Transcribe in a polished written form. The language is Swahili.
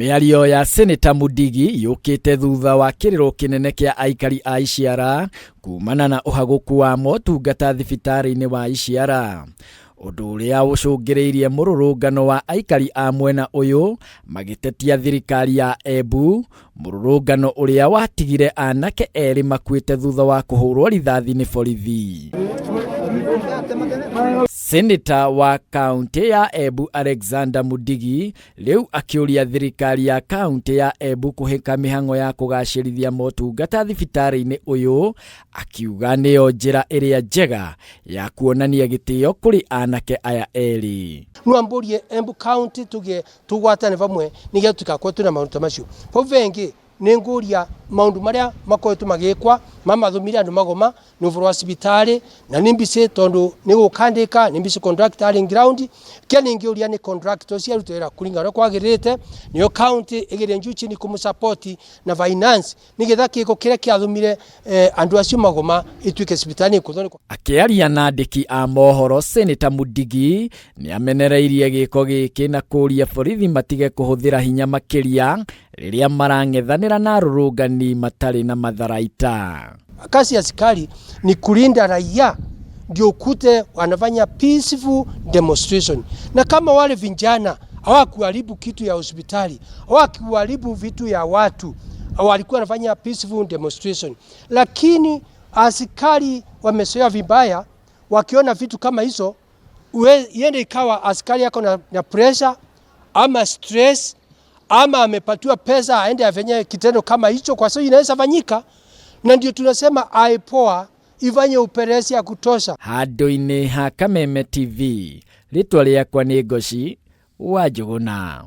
Mĩario ya Seneta Mudigi yũkĩte thutha wa kĩrĩro kĩnene kĩa aikari a Iciara kumana na ũhagũku wa motungata thibitarĩ-inĩ wa Iciara. Ũndũ ũrĩa ũcũngĩrĩirie mũrũrũngano wa aikari a mwena ũyũ magĩtetia thirikari ya Embu, mũrũrũngano ũrĩa watigire anake erĩ makuĩte thutha wa kũhũrwo rithathi nĩ borithi. Seneta wa kaunti ya Embu Alexander Mudigi rĩu akĩũria thirikari ya kaunti ya Embu kũhĩka mĩhang'o ya kũgacĩrithia motungata thibitarĩ-inĩ ũyũ, akiuga nĩyo njĩra ĩrĩa njega ya kuonania gĩtĩo kũrĩ anake aya erĩ. Nuamburie Embu County tugwatane vamwe nigetha tukakorwo tuna maundu macio. Pau vengi ninguria maundu maria makoretwo magikwa mamathumire andu magoma ni uvuru wa cibitari na nimbise tondu ni gukandika nimbise contractor ground kia ningiuria ni contractor cia rutera kuringana kwagirite niyo county igire njuchi ni kumusupport na finance nigetha kiko kire kiathumire andu acio magoma itwike cibitari kuthoni. Akiaria na andiki a mohoro, Seneta Mudigi ni amenereirie giko giki na kuria borithi matige kuhuthira hinya makiria rĩrĩa marang'ethanĩra na arũrũngani matarĩ na matharaita. Kazi ya askari ni kulinda raia ndio ukute wanafanya peaceful demonstration, na kama wale vijana hawakuharibu kitu ya hospitali, hawakuharibu vitu ya watu, walikuwa wanafanya peaceful demonstration. Lakini askari wamesoea vibaya, wakiona vitu kama hizo yende ikawa askari yako na pressure ama stress ama amepatiwa pesa aende afanye kitendo kama hicho, kwa sababu inaweza fanyika, na ndio tunasema aipoa ifanye upelelezi ya kutosha. Handũ-inĩ ha Kameme TV, rĩtwa rĩakwa nĩ Ngoci wa Njũgũna.